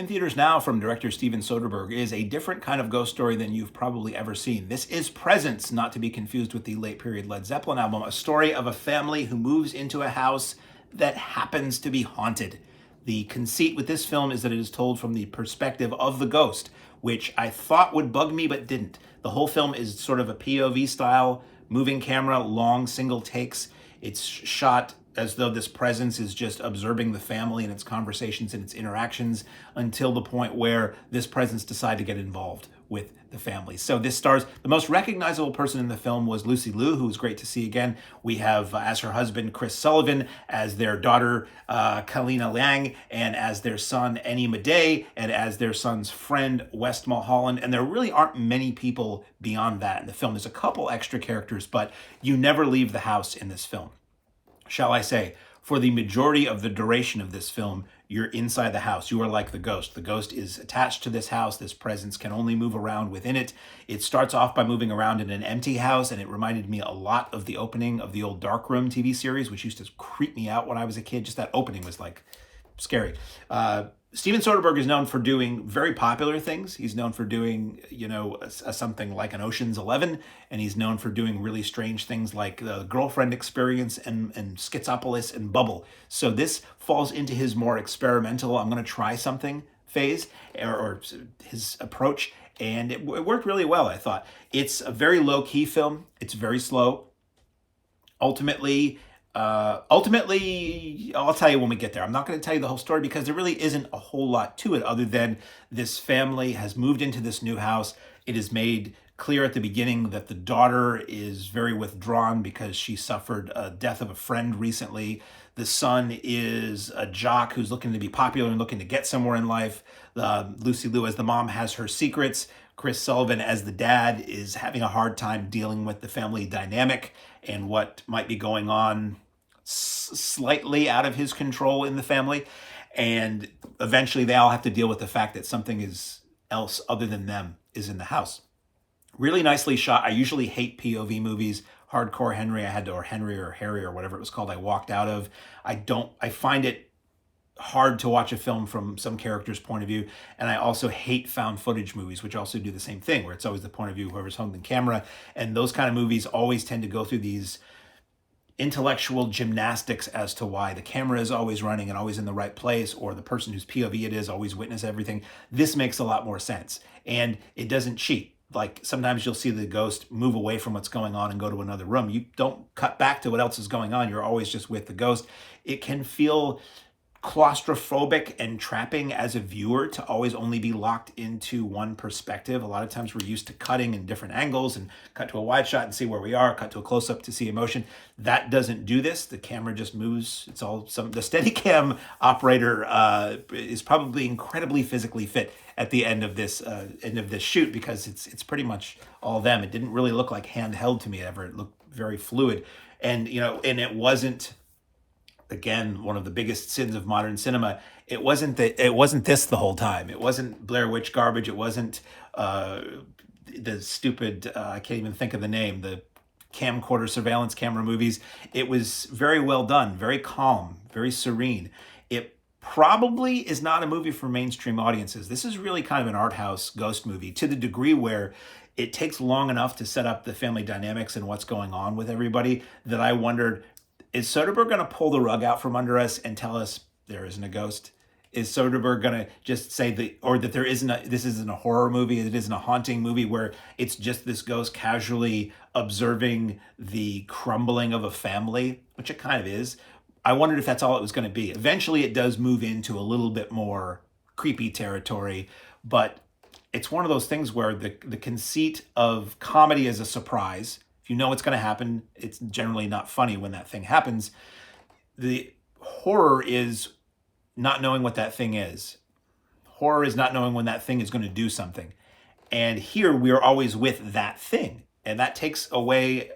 In theaters now from director Steven Soderbergh is a different kind of ghost story than you've probably ever seen. This is Presence, not to be confused with the late period Led Zeppelin album, a story of a family who moves into a house that happens to be haunted. The conceit with this film is that it is told from the perspective of the ghost, which I thought would bug me but didn't. The whole film is sort of a POV style, moving camera, long single takes. It's shot as though this presence is just observing the family and its conversations and its interactions until the point where this presence decides to get involved with the family. So this stars, the most recognizable person in the film was Lucy Liu, who was great to see again. We have as her husband Chris Sullivan, as their daughter Callina Liang, and as their son Eddy Maday, and as their son's friend West Mulholland. And there really aren't many people beyond that in the film. There's a couple extra characters, but you never leave the house in this film. Shall I say, for the majority of the duration of this film, you're inside the house. You are like the ghost. The ghost is attached to this house. This presence can only move around within it. It starts off by moving around in an empty house, and it reminded me a lot of the opening of the old Darkroom TV series, which used to creep me out when I was a kid. Just that opening was like scary. Steven Soderbergh is known for doing very popular things. He's known for doing, something like an Ocean's 11, and he's known for doing really strange things like the Girlfriend Experience and Schizopolis and Bubble. So this falls into his more experimental, I'm going to try something phase, or his approach, and it worked really well, I thought. It's a very low-key film. It's very slow. Ultimately, I'll tell you when we get there. I'm not going to tell you the whole story because there really isn't a whole lot to it other than this family has moved into this new house. It is made clear at the beginning that the daughter is very withdrawn because she suffered a death of a friend recently. The son is a jock who's looking to be popular and looking to get somewhere in life. Lucy Liu as the mom has her secrets. Chris Sullivan as the dad is having a hard time dealing with the family dynamic and what might be going on slightly out of his control in the family. And eventually they all have to deal with the fact that something else other than them is in the house. Really nicely shot. I usually hate POV movies. Hardcore Henry, or Henry or Harry or whatever it was called, I walked out of. I find it hard to watch a film from some character's point of view, and I also hate found footage movies, which also do the same thing, where it's always the point of view of whoever's holding the camera, and those kind of movies always tend to go through these intellectual gymnastics as to why the camera is always running and always in the right place, or the person whose POV it is always witness everything. This makes a lot more sense, and it doesn't cheat. Like sometimes you'll see the ghost move away from what's going on and go to another room. You don't cut back to what else is going on. You're always just with the ghost. It can feel claustrophobic and trapping as a viewer to always only be locked into one perspective. A lot of times we're used to cutting in different angles and cut to a wide shot and see where we are, cut to a close-up to see emotion. That doesn't do this. The camera just moves. It's all the Steadicam operator is probably incredibly physically fit at the end of this shoot, because it's pretty much all them. It didn't really look like handheld to me ever. It looked very fluid, and it wasn't. Again, one of the biggest sins of modern cinema. It wasn't this the whole time. It wasn't Blair Witch garbage. It wasn't the stupid, I can't even think of the name, the camcorder surveillance camera movies. It was very well done, very calm, very serene. It probably is not a movie for mainstream audiences. This is really kind of an art house ghost movie, to the degree where it takes long enough to set up the family dynamics and what's going on with everybody that I wondered, is Soderbergh going to pull the rug out from under us and tell us there isn't a ghost? Is Soderbergh going to just say that this isn't a horror movie, it isn't a haunting movie where it's just this ghost casually observing the crumbling of a family, which it kind of is. I wondered if that's all it was going to be. Eventually it does move into a little bit more creepy territory, but it's one of those things where the conceit of comedy is a surprise. If you know what's going to happen, it's generally not funny when that thing happens. The horror is not knowing what that thing is. Horror is not knowing when that thing is going to do something. And here we are always with that thing. And that takes away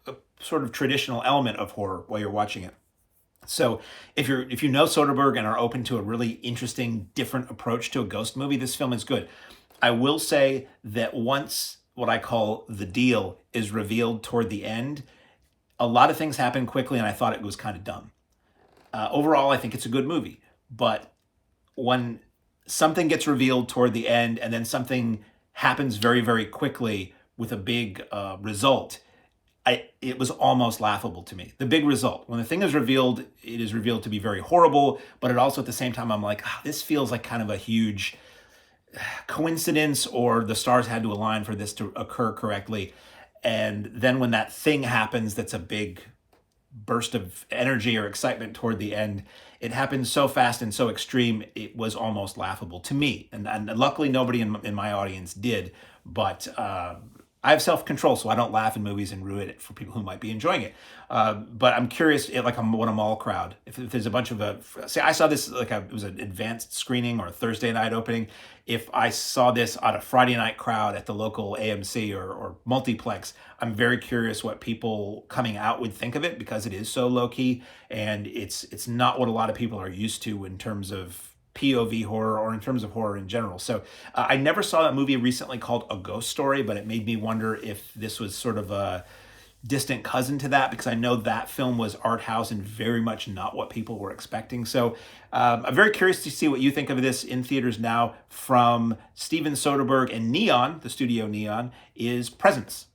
a sort of traditional element of horror while you're watching it. So if you know Soderbergh and are open to a really interesting, different approach to a ghost movie, this film is good. I will say that once what I call the deal is revealed toward the end, a lot of things happen quickly, and I thought it was kind of dumb. Overall, I think it's a good movie, but when something gets revealed toward the end, and then something happens very, very quickly with a big result. It was almost laughable to me. The big result, when the thing is revealed, it is revealed to be very horrible, but it also at the same time, I'm like, this feels like kind of a huge coincidence, or the stars had to align for this to occur correctly. And then when that thing happens, that's a big burst of energy or excitement toward the end, it happened so fast and so extreme, it was almost laughable to me. And luckily, nobody in my audience did. But I have self-control, so I don't laugh in movies and ruin it for people who might be enjoying it. But I'm curious, like what a mall crowd, if there's a bunch of say I saw this it was an advanced screening or a Thursday night opening. If I saw this on a Friday night crowd at the local AMC or multiplex, I'm very curious what people coming out would think of it, because it is so low key, and it's not what a lot of people are used to in terms of POV horror or in terms of horror in general. So I never saw that movie recently called A Ghost Story, but it made me wonder if this was sort of a distant cousin to that, because I know that film was art house and very much not what people were expecting. So I'm very curious to see what you think of this in theaters now from Steven Soderbergh, and Neon, the studio Neon, is Presence.